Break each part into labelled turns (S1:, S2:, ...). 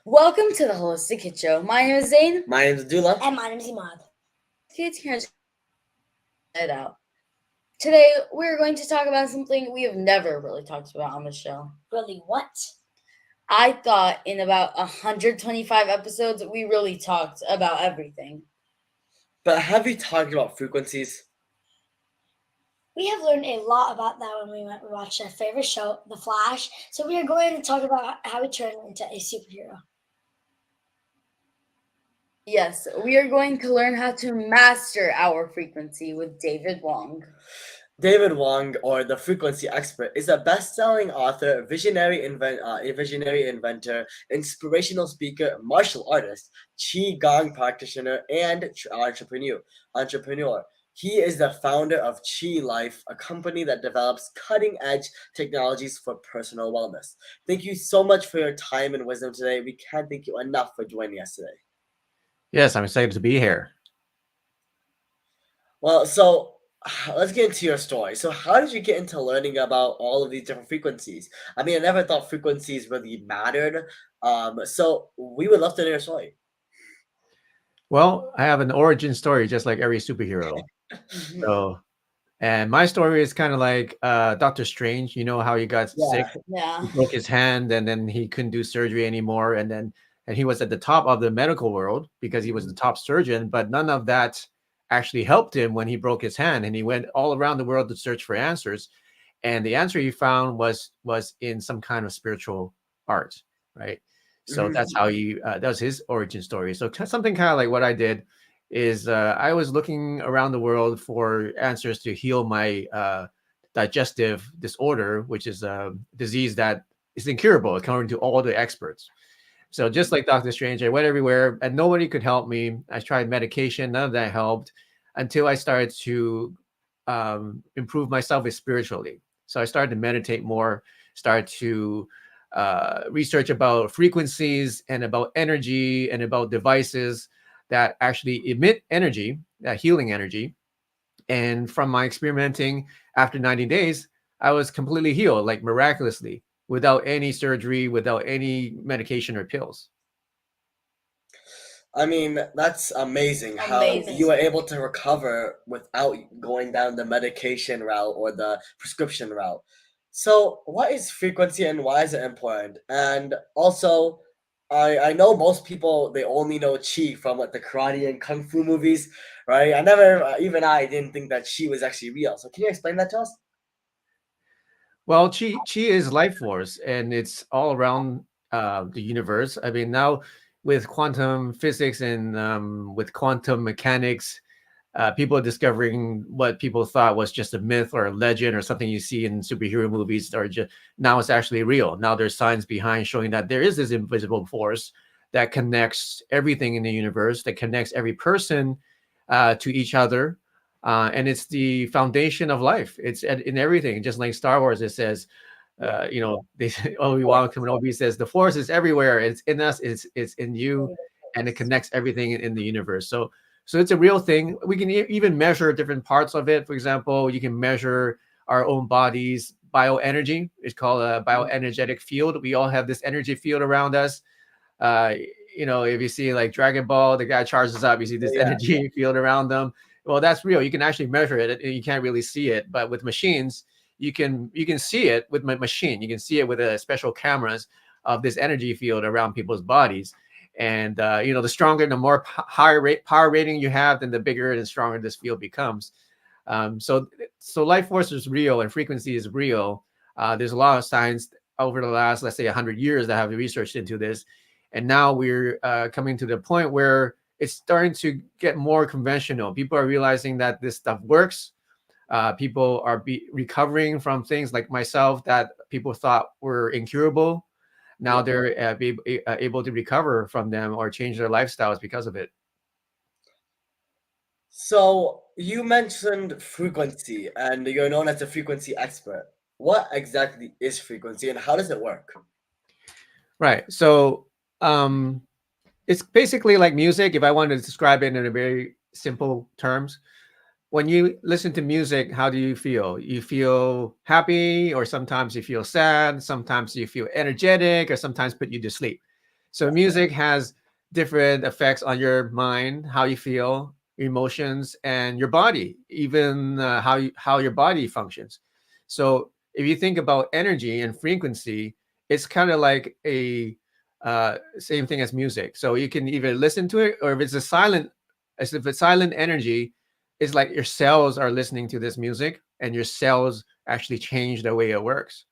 S1: Welcome to the Holistic Kid Show. My name is Zane.
S2: My name is Dula.
S3: And my name is Imad.
S1: Kids here it out. Today we're going to talk about something we have never really talked about on the show.
S3: Really, what?
S1: I thought in about 125 episodes we really talked about everything.
S2: But have you talked about frequencies?
S3: We have learned a lot about that when we watched our favorite show, The Flash. So we are going to talk about how we turn into a superhero.
S1: Yes, we are going to learn how to master our frequency with David Wong.
S2: David Wong, or the frequency expert, is a best-selling author, visionary inventor, inspirational speaker, martial artist, Qi Gong practitioner, and entrepreneur. He is the founder of Qi Life, a company that develops cutting-edge technologies for personal wellness. Thank you so much for your time and wisdom today. We can't thank you enough for joining us today.
S4: Yes, I'm excited to be here.
S2: Well, so let's get into your story. So how did you get into learning about all of these different frequencies? I mean, I never thought frequencies really mattered. So we would love to know your story.
S4: Well, I have an origin story just like every superhero. And my story is kind of like Doctor Strange. You know how he got sick?
S1: Yeah.
S4: He broke his hand and then he couldn't do surgery anymore. And he was at the top of the medical world because he was the top surgeon, but none of that actually helped him when he broke his hand. And he went all around the world to search for answers. And the answer he found was in some kind of spiritual art, right? So that's how that was his origin story. So something kind of like what I did is I was looking around the world for answers to heal my digestive disorder, which is a disease that is incurable according to all the experts. So just like Dr. Strange, I went everywhere and nobody could help me. I tried medication, none of that helped until I started to improve myself spiritually. So I started to meditate more, start to research about frequencies and about energy and about devices that actually emit energy, healing energy. And from my experimenting after 90 days, I was completely healed, like miraculously, without any surgery, without any medication or pills.
S2: I mean, that's amazing how you were able to recover without going down the medication route or the prescription route. So what is frequency and why is it important? And also, I know most people, they only know Qi from the karate and kung fu movies, right? I never, even I didn't think that Qi was actually real. So can you explain that to us?
S4: Well, Qi is life force, and it's all around the universe. I mean, now with quantum physics and with quantum mechanics, people are discovering what people thought was just a myth or a legend or something you see in superhero movies, or just now it's actually real. Now there's science behind showing that there is this invisible force that connects everything in the universe, that connects every person to each other. And it's the foundation of life. It's in everything. Just like Star Wars, it says, they Obi-Wan Kenobi says the force is everywhere. It's in us. It's in you, and it connects everything in the universe. So it's a real thing. We can even measure different parts of it. For example, you can measure our own body's bioenergy. It's called a bioenergetic field. We all have this energy field around us. If you see like Dragon Ball, the guy charges up, you see this energy field around them. Well, that's real. You can actually measure it. You can't really see it, but with machines, you can see it with my machine. You can see it with special cameras of this energy field around people's bodies. And the stronger, the more higher power rating you have, then the bigger and stronger this field becomes. So life force is real and frequency is real. There's a lot of science over the last, let's say, 100 years that have researched into this. And now we're coming to the point where it's starting to get more conventional. People are realizing that this stuff works. People are recovering from things like myself that people thought were incurable. Now they're able to recover from them or change their lifestyles because of it.
S2: So you mentioned frequency, and you're known as a frequency expert. What exactly is frequency, and how does it work?
S4: Right. So it's basically like music. If I wanted to describe it in a very simple terms, when you listen to music, how do you feel? You feel happy, or sometimes you feel sad, sometimes you feel energetic, or sometimes put you to sleep. So music has different effects on your mind, how you feel, emotions, and your body, even how your body functions. So if you think about energy and frequency, it's kind of like a same thing as music. So you can either listen to it, or if it's a silent, as if it's silent energy, it's like your cells are listening to this music, and your cells actually change the way it works.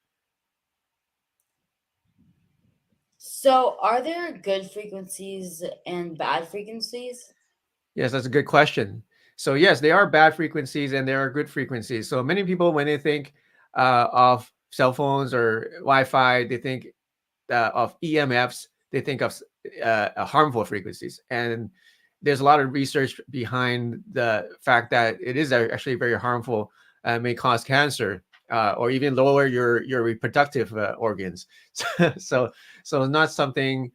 S1: So, are there good frequencies and bad frequencies?
S4: Yes, that's a good question. So yes, there are bad frequencies and there are good frequencies. So many people, when they think of cell phones or Wi-Fi, they think of EMFs. They think of harmful frequencies, and there's a lot of research behind the fact that it is actually very harmful, may cause cancer, or even lower your reproductive organs. so so it's not something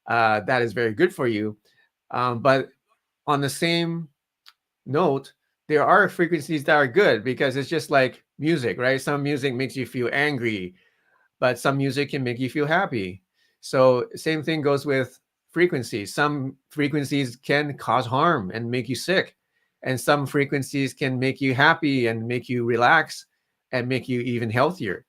S4: that is very good for you. But on the same note, there are frequencies that are good, because it's just like music, right? Some music makes you feel angry, but some music can make you feel happy. So same thing goes with frequencies. Some frequencies can cause harm and make you sick, and some frequencies can make you happy and make you relax and make you even healthier.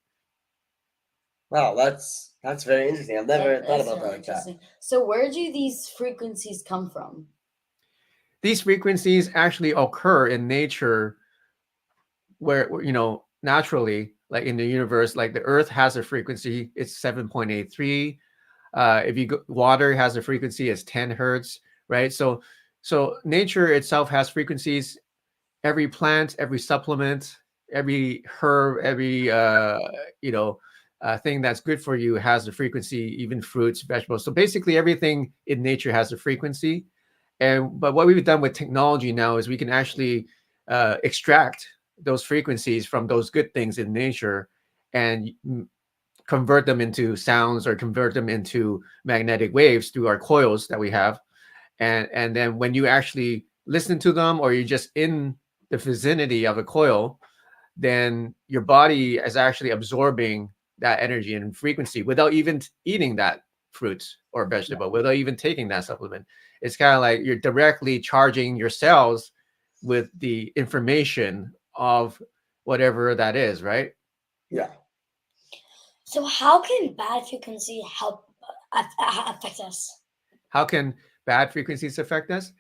S2: Wow, that's very interesting. I've never thought
S1: That's
S2: about that
S1: really
S2: like that.
S1: interesting. So, where do these frequencies come from?
S4: These frequencies actually occur in nature, where naturally, like in the universe, like the earth has a frequency, it's 7.83. If you go, water has a frequency, it's 10 hertz, right? So nature itself has frequencies. Every plant, every supplement, every herb, every thing that's good for you has a frequency, even fruits, vegetables. So basically everything in nature has a frequency. And but what we've done with technology now is we can actually extract those frequencies from those good things in nature, and convert them into sounds, or convert them into magnetic waves through our coils that we have. And then when you actually listen to them, or you're just in the vicinity of a coil, then your body is actually absorbing that energy and frequency without even eating that fruit or vegetable, without even taking that supplement. It's kind of like you're directly charging your cells with the information of whatever that is, right?
S2: Yeah.
S3: So how can bad frequency help affect us?
S4: How can bad frequencies affect us?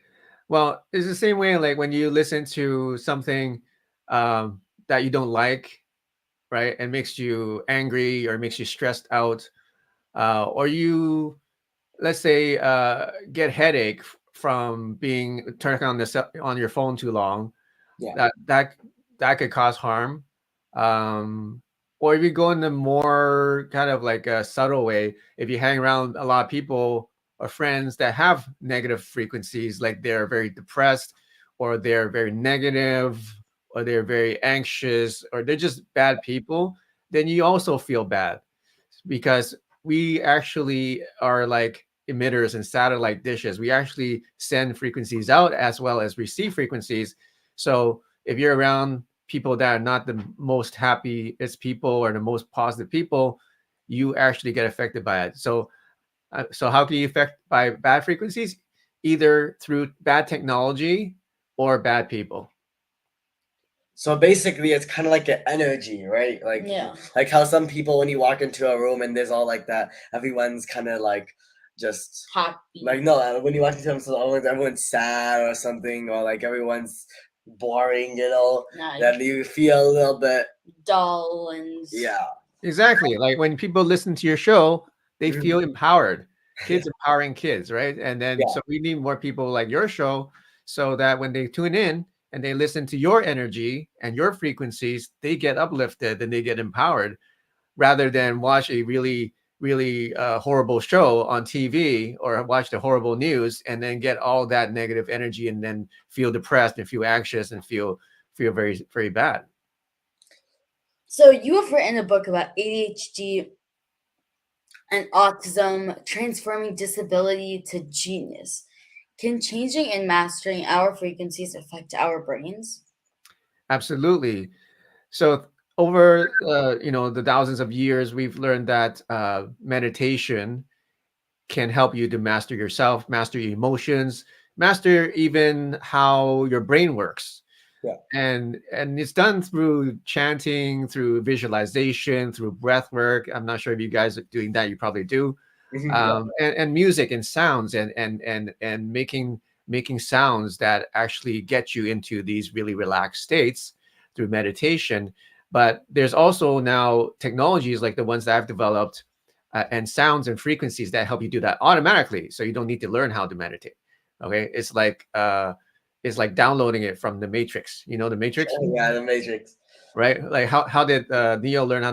S4: Well, it's the same way, like when you listen to something that you don't like, right? And makes you angry or makes you stressed out, or you, let's say, get headache from being turned on on your phone too long.
S2: Yeah.
S4: That could cause harm. Or if you go in the more kind of like a subtle way, if you hang around a lot of people or friends that have negative frequencies, like they're very depressed, or they're very negative, or they're very anxious, or they're just bad people, then you also feel bad, because we actually are like emitters and satellite dishes. We actually send frequencies out as well as receive frequencies. So if you're around people that are not the most happiest people or the most positive people, you actually get affected by it. So how can you affect by bad frequencies? Either through bad technology or bad people.
S2: So basically, it's kind of like an energy, right?
S1: Yeah.
S2: Like how some people, when you walk into a room and there's all like that, everyone's kind of like just
S1: Happy.
S2: like no. When you walk into them, so everyone's sad or something, or like everyone's boring,
S1: Nah,
S2: then you feel a little bit,
S1: dull and
S2: yeah.
S4: Exactly. Like when people listen to your show, they feel
S2: Mhm.
S4: empowered.
S2: Yeah.
S4: Kids empowering kids, right? And then
S2: Yeah.
S4: so we need more people like your show, so that when they tune in and they listen to your energy and your frequencies, they get uplifted and they get empowered, rather than watch a really horrible show on TV, or watch the horrible news and then get all that negative energy and then feel depressed and feel anxious and feel very, very bad.
S1: so you have written a book about ADHD and autism, transforming disability to genius. Can changing and mastering our frequencies affect our brains?
S4: Absolutely. So over the thousands of years, we've learned that meditation can help you to master yourself, master your emotions, master even how your brain works.
S2: Yeah.
S4: And it's done through chanting, through visualization, through breath work. I'm not sure if you guys are doing that. You probably do.
S2: Yeah.
S4: And music and sounds and making sounds that actually get you into these really relaxed states through meditation. But there's also now technologies like the ones that I've developed, and sounds and frequencies that help you do that automatically, so you don't need to learn how to meditate. Okay, it's like downloading it from the Matrix. You know the Matrix,
S2: Yeah, the Matrix.
S4: right? Like how did Neo learn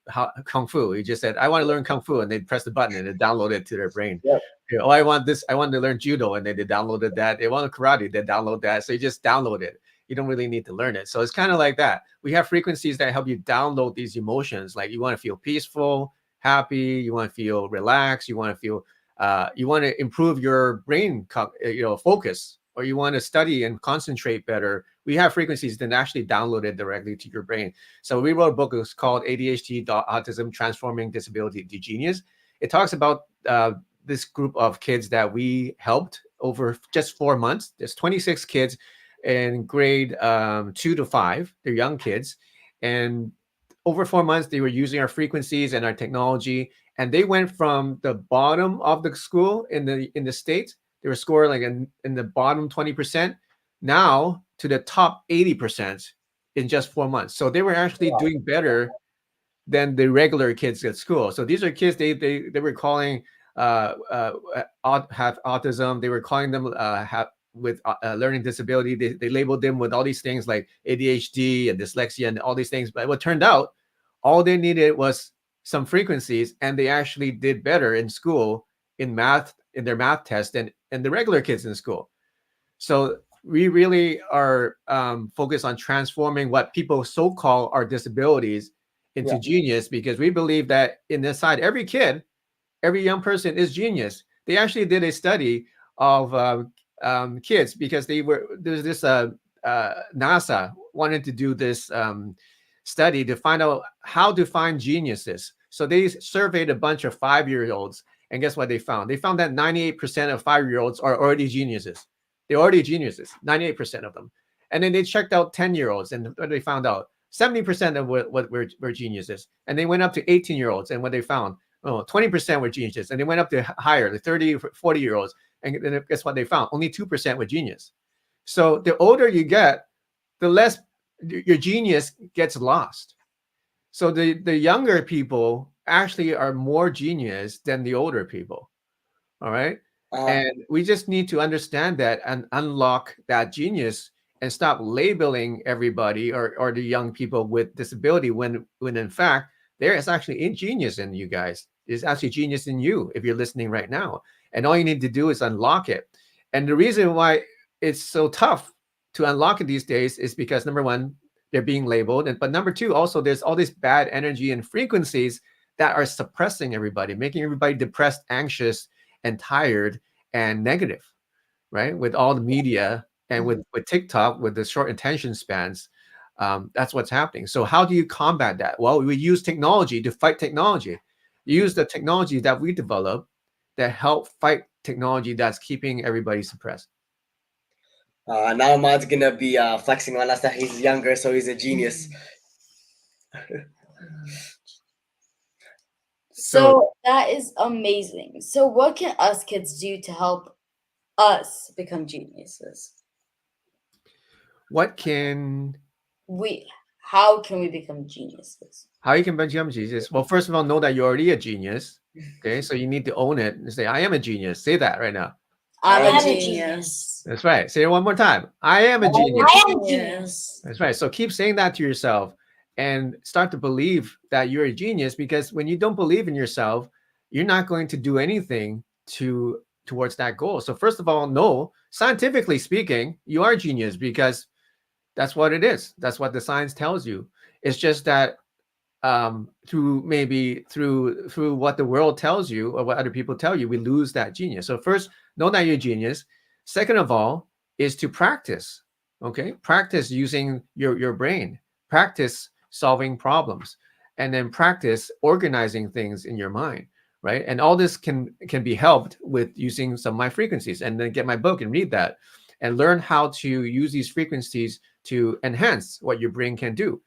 S4: how kung fu? He just said, "I want to learn kung fu," and they press the button and it downloaded it to their brain.
S2: Yep.
S4: You know, oh, I want this. I want to learn judo, and they downloaded that. They want karate, they download that. So you just download it. You don't really need to learn it. So it's kind of like that. We have frequencies that help you download these emotions. Like you want to feel peaceful, happy. You want to feel relaxed. You want to feel. You want to improve your brain, focus, or you want to study and concentrate better. We have frequencies that actually download it directly to your brain. So we wrote a book. It's called ADHD Autism: Transforming Disability to Genius. It talks about this group of kids that we helped over just 4 months. There's 26 kids in grade 2 to 5. They're young kids. And over 4 months, they were using our frequencies and our technology. And they went from the bottom of the school in the state. They were scoring like in the bottom 20%, now to the top 80% in just 4 months. So they were actually doing better than the regular kids at school. So these are kids they were calling have autism. They were calling them have with learning disability. They labeled them with all these things like ADHD and dyslexia and all these things. But what turned out, all they needed was some frequencies, and they actually did better in school in math, in their math test, than the regular kids in school. So we really are focused on transforming what people so call our disabilities into
S2: Yeah.
S4: genius, because we believe that inside every kid, every young person is genius. They actually did a study of kids, because there's this NASA wanted to do this study to find out how to find geniuses. So they surveyed a bunch of 5-year-olds, and guess what they found? They found that 98% of 5-year-olds are already geniuses. They're already geniuses, 98% of them. And then they checked out 10-year-olds, and what they found out, 70% of what were geniuses. And they went up to 18-year-olds, and what they found, 20% were geniuses. And they went up to higher, the 30, 40-year-olds. And then guess what they found? Only 2% were genius. So the older you get, the less your genius gets lost. So the younger people actually are more genius than the older people. All right. And we just need to understand that and unlock that genius and stop labeling everybody or the young people with disability when in fact there is actually a genius in you guys. There's actually genius in you if you're listening right now. And all you need to do is unlock it. And the reason why it's so tough to unlock it these days is because number one, they're being labeled. But number two, also there's all this bad energy and frequencies that are suppressing everybody, making everybody depressed, anxious, and tired and negative, right? With all the media and with TikTok, with the short attention spans, that's what's happening. So how do you combat that? Well, we use technology to fight technology. You use the technology that we develop that help fight technology that's keeping everybody suppressed.
S2: Now Ahmad's gonna be flexing on us that he's younger, so he's a genius.
S1: So that is amazing. So what can us kids do to help us become geniuses?
S4: How
S1: Can we become geniuses?
S4: How you can become genius? Well, first of all, know that you're already a genius. Okay, so you need to own it and say, "I am a genius." Say that right now.
S1: I'm
S3: a
S1: a
S3: genius.
S1: genius.
S4: That's right. Say it one more time. I am a genius.
S3: I am a genius.
S4: That's right. So keep saying that to yourself and start to believe that you're a genius, because when you don't believe in yourself, you're not going to do anything towards that goal. So first of all, no, scientifically speaking, you are a genius, because that's what it is. That's what the science tells you. It's just that through what the world tells you or what other people tell you, we lose that genius. So first, know that you're a genius. Second of all is to practice. Okay, practice using your brain, practice solving problems, and then practice organizing things in your mind, right? And all this can be helped with using some of my frequencies, and then get my book and read that and learn how to use these frequencies to enhance what your brain can do.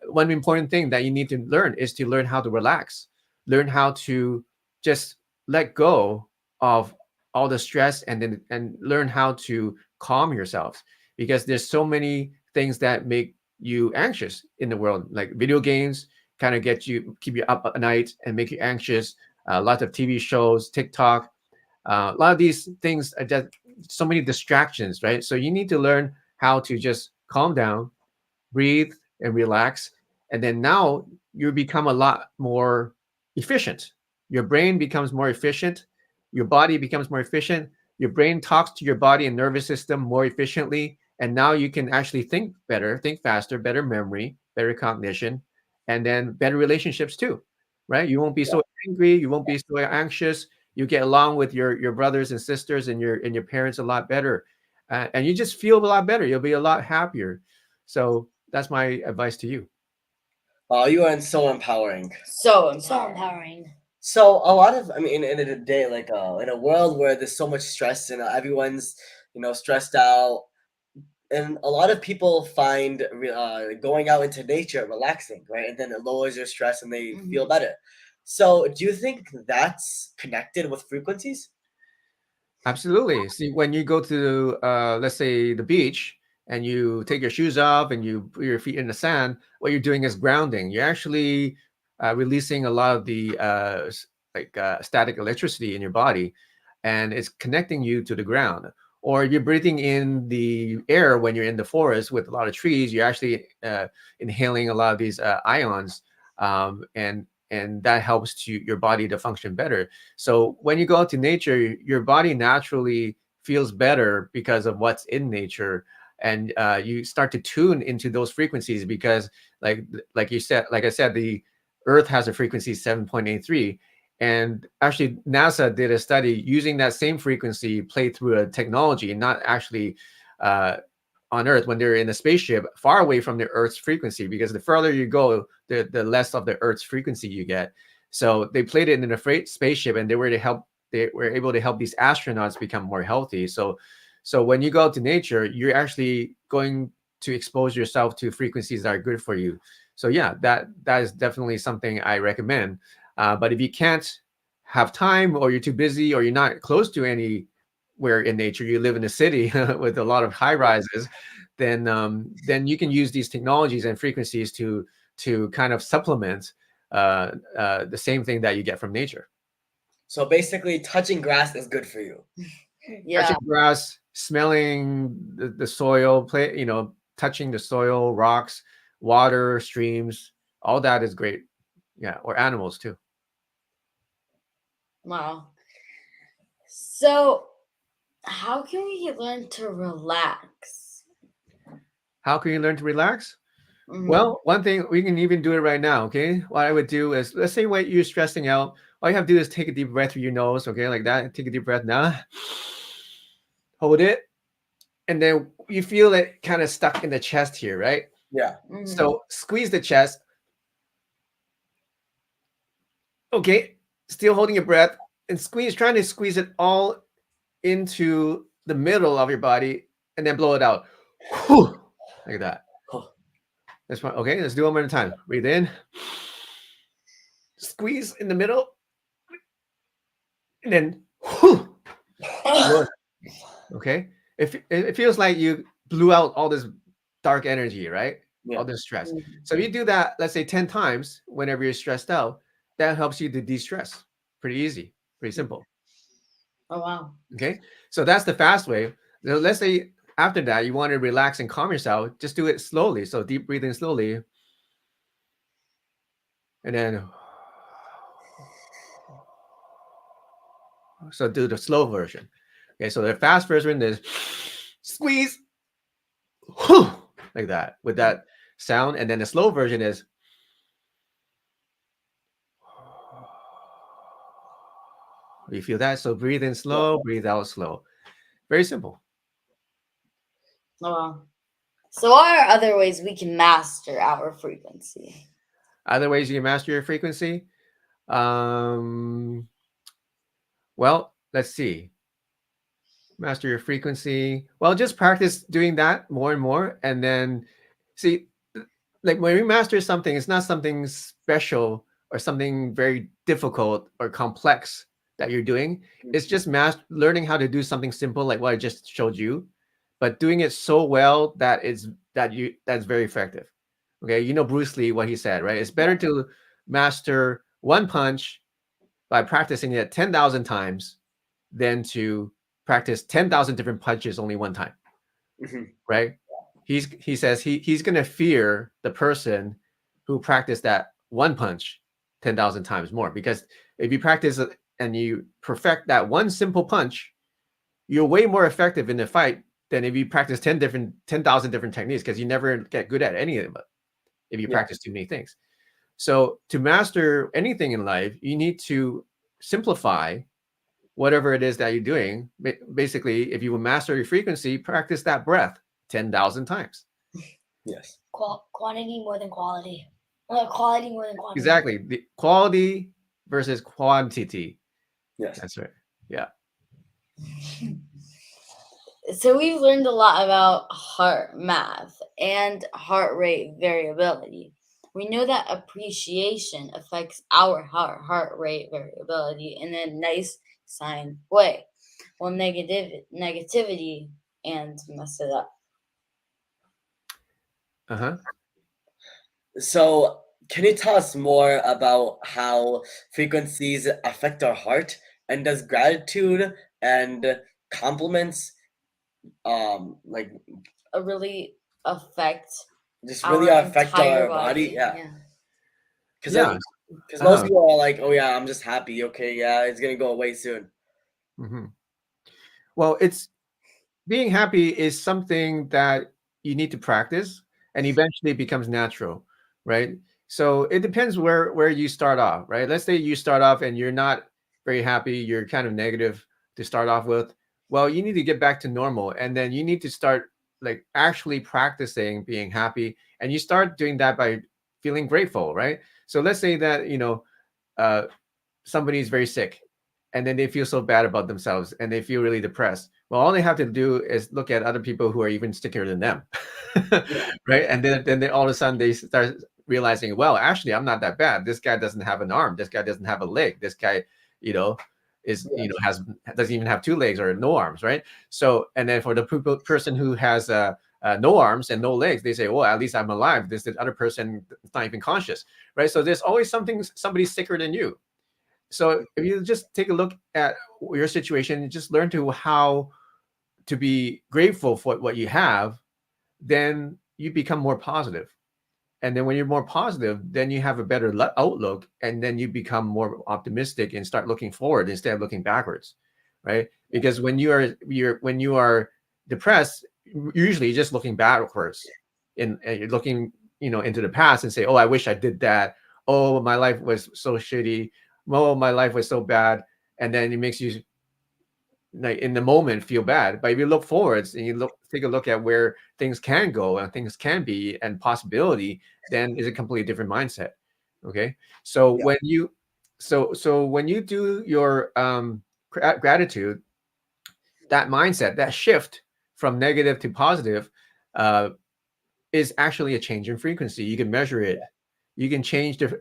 S4: One important thing that you need to learn is to learn how to relax, learn how to just let go of all the stress, and then and learn how to calm yourself, because there's so many things that make you anxious in the world, like video games kind of get you, keep you up at night and make you anxious. Lots of TV shows, TikTok, a lot of these things are just so many distractions, right? So you need to learn how to just calm down, breathe, and relax. And then now you become a lot more efficient. Your brain becomes more efficient. Your body becomes more efficient. Your brain talks to your body and nervous system more efficiently. And now you can actually think better, think faster, better memory, better cognition, and then better relationships too, right? You won't be so angry. You won't be so anxious. You get along with your brothers and sisters and your parents a lot better. And you just feel a lot better. You'll be a lot happier. So that's my advice to you.
S2: Wow, you are so empowering.
S1: So
S3: So
S1: empowering.
S3: empowering.
S2: So a lot of, I mean, in a day like in a world where there's so much stress and everyone's stressed out, and a lot of people find going out into nature relaxing, right? And then it lowers their stress and they feel better. So do you think that's connected with frequencies?
S4: Absolutely. See, when you go to, let's say, the beach, and you take your shoes off and you put your feet in the sand, what you're doing is grounding. You're actually releasing a lot of the static electricity in your body, and it's connecting you to the ground. Or you're breathing in the air when you're in the forest with a lot of trees. You're actually inhaling a lot of these ions, and that helps to your body to function better. So when you go out to nature, your body naturally feels better because of what's in nature, and you start to tune into those frequencies, because like you said, like I said, the Earth has a frequency 7.83, and actually NASA did a study using that same frequency played through a technology, not actually uh, on Earth, when they're in a spaceship far away from the Earth's frequency, because the further you go, the less of the Earth's frequency you get. So they played it in a freight spaceship, and they were able to help these astronauts become more healthy. So when you go out to nature, you're actually going to expose yourself to frequencies that are good for you. So yeah, that is definitely something I recommend. But if you can't have time, or you're too busy, or you're not close to anywhere in nature, you live in a city with a lot of high rises, then you can use these technologies and frequencies to kind of supplement the same thing that you get from nature.
S2: So basically, touching grass is good for you.
S1: Yeah.
S4: Touching grass, smelling the soil, touching the soil, rocks, water, streams, all that is great. Yeah, or animals too.
S1: Wow. So, how can we learn to relax?
S4: How can you learn to relax?
S1: Mhm.
S4: Well, one thing, we can even do it right now. Okay, what I would do is, let's say when you're stressing out, all you have to do is take a deep breath through your nose. Okay, like that. Take a deep breath now. Hold it, and then you feel it kind of stuck in the chest here, right?
S2: Yeah.
S1: Mhm.
S4: So squeeze the chest. Okay, still holding your breath, and squeeze, trying to squeeze it all into the middle of your body, and then blow it out. Whew, like that. That's fine. Okay, let's do it one more time. Breathe in, squeeze in the middle, and then whew, blow it. Okay, it feels like you blew out all this dark energy, right? All
S2: Yeah.
S4: this stress. So if you do that, let's say 10 times whenever you're stressed out, that helps you to de-stress. Pretty easy, pretty simple.
S1: Oh wow.
S4: Okay, so that's the fast way. So let's say after that you want to relax and calm yourself, just do it slowly. So deep breathing slowly, and then so do the slow version. Okay, so the fast version is squeeze like that with that sound, and then the slow version is you feel that. So breathe in slow, breathe out slow. Very simple.
S1: Oh, well. So, what are other ways we can master our frequency?
S4: Other ways you can master your frequency. Um, well, let's see. Master your frequency. Well, just practice doing that more and more, and then see, like when we master something, it's not something special or something very difficult or complex that you're doing. It's just learning how to do something simple, like what I just showed you, but doing it so well that that's very effective. Okay, you know Bruce Lee, what he said, right? It's better to master one punch by practicing it 10,000 times than to practice 10,000 different punches only one time,
S2: Mhm.
S4: right? He says he's going to fear the person who practiced that one punch 10,000 times more, because if you practice it and you perfect that one simple punch, you're way more effective in the fight than if you practice 10,000 different techniques, because you never get good at any of them if you
S2: Yeah.
S4: practice too many things. So to master anything in life, you need to simplify whatever it is that you're doing. Basically, if you will master your frequency, practice that breath 10,000 times.
S2: Yes.
S3: Quantity more than quality. Quality more than quantity.
S4: Exactly. The quality versus quantity.
S2: Yes.
S4: That's right. Yeah.
S1: So, we've learned a lot about heart math and heart rate variability. We know that appreciation affects our heart rate variability in a nice sign way, while negativity and mess it up.
S4: Uh-huh.
S2: So, can you tell us more about how frequencies affect our heart, and does gratitude and compliments like
S1: Really affect
S2: just really
S1: our
S2: affect
S1: entire
S2: our body?
S1: body.
S2: Yeah.
S1: Yeah.
S2: Because
S4: Yeah.
S2: most
S4: Uh-huh.
S2: people are like, oh yeah, I'm just happy. Okay, yeah, it's gonna go away soon.
S4: Hmm. Well, it's being happy is something that you need to practice, and eventually it becomes natural, right? So it depends where you start off, right? Let's say you start off and you're not very happy, you're kind of negative to start off with. Well, you need to get back to normal, and then you need to start like actually practicing being happy, and you start doing that by feeling grateful, right? So let's say that uh, somebody is very sick, and then they feel so bad about themselves and they feel really depressed. Well, all they have to do is look at other people who are even stickier than them. Right? And then they, all of a sudden they start realizing, well, actually I'm not that bad. This guy doesn't have an arm, this guy doesn't have a leg, this guy, you know is has doesn't even have two legs or no arms, right? So, and then for the person who has no arms and no legs, they say, well, at least I'm alive. This other person is not even conscious, right? So there's always somebody sicker than you. So if you just take a look at your situation and just learn to how to be grateful for what you have, then you become more positive. And then when you're more positive, then you have a better outlook, and then you become more optimistic and start looking forward instead of looking backwards, right? Because when you are depressed, usually you're just looking backwards, and you're looking into the past and say, oh, I wish I did that. Oh, my life was so shitty. Oh, my life was so bad. And then it makes you, like, in the moment, feel bad. But if you look forwards and take a look at where things can go and things can be and possibility, then it's a completely different mindset. Okay. So
S2: Yeah.
S4: when you do your gratitude, that mindset, that shift from negative to positive, uh, is actually a change in frequency. You can measure it. You can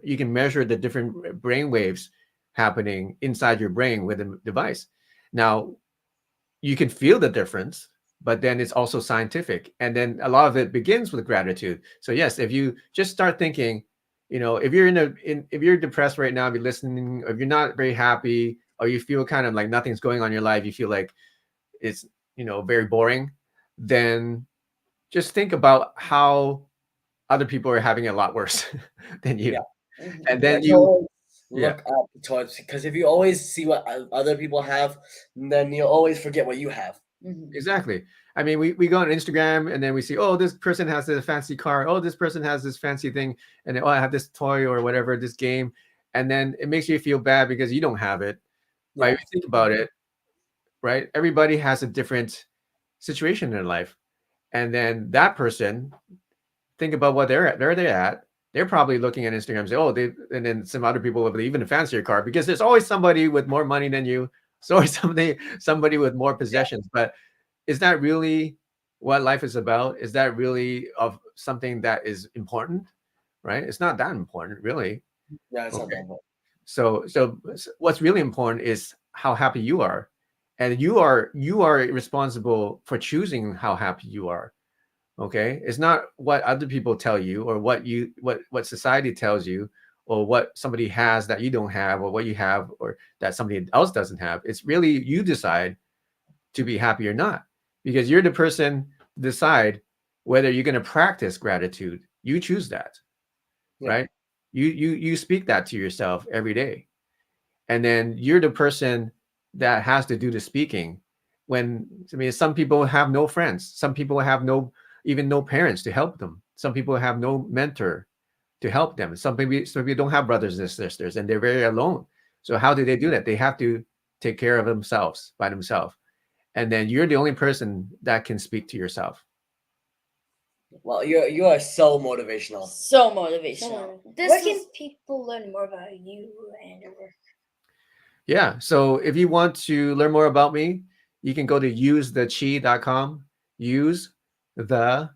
S4: you can measure the different brain waves happening inside your brain with a device. Now, you can feel the difference, but then it's also scientific. And then a lot of it begins with gratitude. So yes, if you just start thinking, if you're if you're depressed right now, if you're listening, or if you're not very happy, or you feel kind of like nothing's going on in your life, you feel like it's, very boring, then just think about how other people are having it a lot worse than
S2: Yeah.
S4: you.
S1: Mhm.
S4: And
S2: Yeah,
S4: then
S2: to always
S4: yeah,
S2: look up towards, because if you always see what other people have, then you'll always forget what you have.
S1: Mhm.
S4: exactly. I mean, we go on Instagram and then we see, oh, this person has this fancy car. Oh, this person has this fancy thing. And then, oh, I have this toy or whatever, this game. And then it makes you feel bad because you don't have it. But
S2: Yeah.
S4: if you think about it, right? Everybody has a different situation in their life. And then that person, think about what they're at. They're probably looking at Instagram and say, oh, they, and then some other people with even a fancier car, because there's always somebody with more money than you. There's always somebody with more
S2: Yeah,
S4: possessions. But is that really what life is about? Is that really of something that is important? Right? It's not that important, really.
S2: yeah, it's not
S4: Okay.
S2: that bad.
S4: So what's really important is how happy you are, and you are responsible for choosing how happy you are. Okay, it's not what other people tell you, or what society tells you, or what somebody has that you don't have, or what you have or that somebody else doesn't have. It's really you decide to be happy or not, because you're the person decide whether you're going to practice gratitude. You choose that,
S2: Yeah.
S4: right? You speak that to yourself every day, and then you're the person that has to do the speaking. When, I mean, some people have no friends, some people have no parents to help them, some people have no mentor to help them, some people don't have brothers and sisters, and they're very alone. So how do they do that? They have to take care of themselves by themselves, and then you're the only person that can speak to yourself.
S2: Well, you are so motivational.
S1: So motivational.
S3: Where can people learn more about you and your work?
S4: Yeah. So if you want to learn more about me, you can go to usetheqi.com. Use the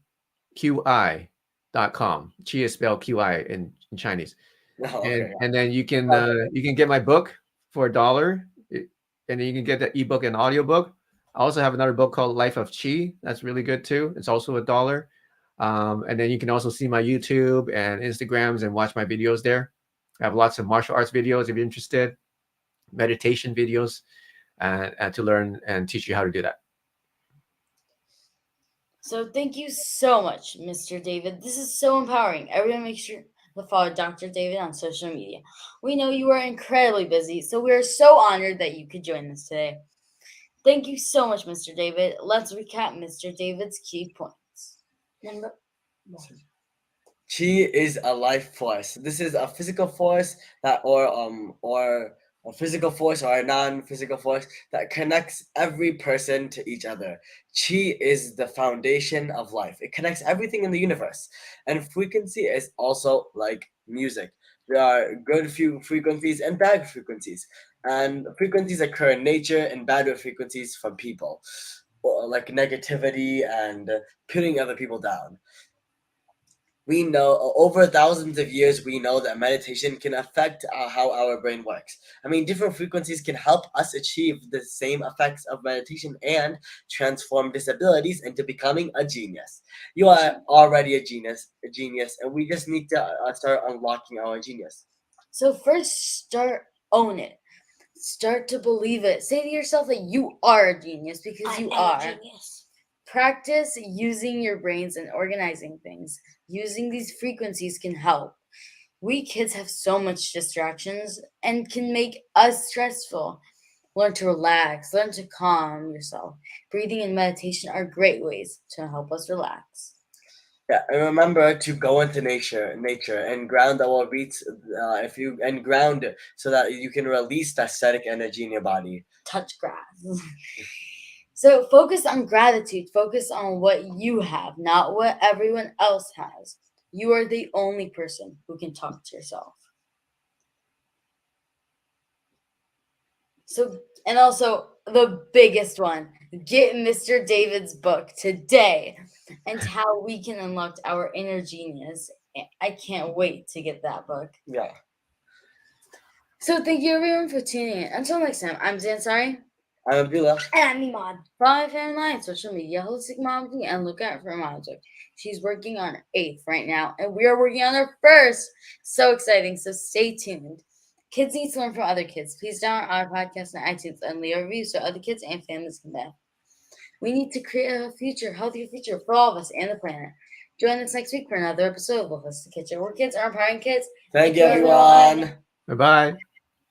S4: QI.com. Qi is spelled QI in Chinese.
S2: Oh,
S4: And
S2: okay.
S4: and then
S2: Okay.
S4: you can get my book for $1. And then you can get the ebook and audiobook. I also have another book called Life of Qi. That's really good too. It's also $1. And then you can also see my YouTube and Instagrams and watch my videos there. I have lots of martial arts videos if you're interested, meditation videos, and to learn and teach you how to do that.
S1: So thank you so much, Mr. David. This is so empowering. Everyone make sure to follow Dr. David on social media. We know you are incredibly busy, so we are so honored that you could join us today. Thank you so much, Mr. David. Let's recap Mr. David's key points.
S3: Number one.
S2: Qi is a life force. This is a physical force that, or a physical force or a non-physical force that connects every person to each other. Qi is the foundation of life. It connects everything in the universe. And frequency is also like music. There are good few frequencies and bad frequencies. And frequencies occur in nature, and bad frequencies from people, or like negativity and putting other people down. We know over thousands of years, we know that meditation can affect how our brain works. I mean, different frequencies can help us achieve the same effects of meditation and transform disabilities into becoming a genius. You are already a genius, and we just need to start unlocking our genius.
S1: So first, start own it. Start to believe it. Say to yourself that you are a genius because you
S3: I am
S1: are.
S3: a genius.
S1: Practice using your brains and organizing things. Using these frequencies can help. We kids have so much distractions and can make us stressful. Learn to relax, learn to calm yourself. Breathing and meditation are great ways to help us relax.
S2: Yeah, and remember to go into nature, and ground our beats. If you and ground so that you can release that static energy in your body.
S1: Touch grass. So focus on gratitude. Focus on what you have, not what everyone else has. You are the only person who can talk to yourself. So, and also the biggest one, get Mr. David's book today and how we can unlock our inner genius. I can't wait to get that book.
S2: Yeah.
S1: So, thank you everyone for tuning in. Until next time, I'm Zansari.
S2: I'm Abdullah.
S3: And I'm Imad.
S1: Follow my family on social media, Holistic Mom, and look out for her magic. She's working on her 8th right now, and we are working on her 1st. So exciting, so stay tuned. Kids need to learn from other kids. Please download our podcast on iTunes and leave a review so other kids and families can benefit. We need to create a future, healthier future for all of us and the planet. Join us next week for another episode of the Holistic Kitchen, where kids are empowering kids.
S2: Thank
S1: you,
S2: you, everyone.
S4: Bye bye.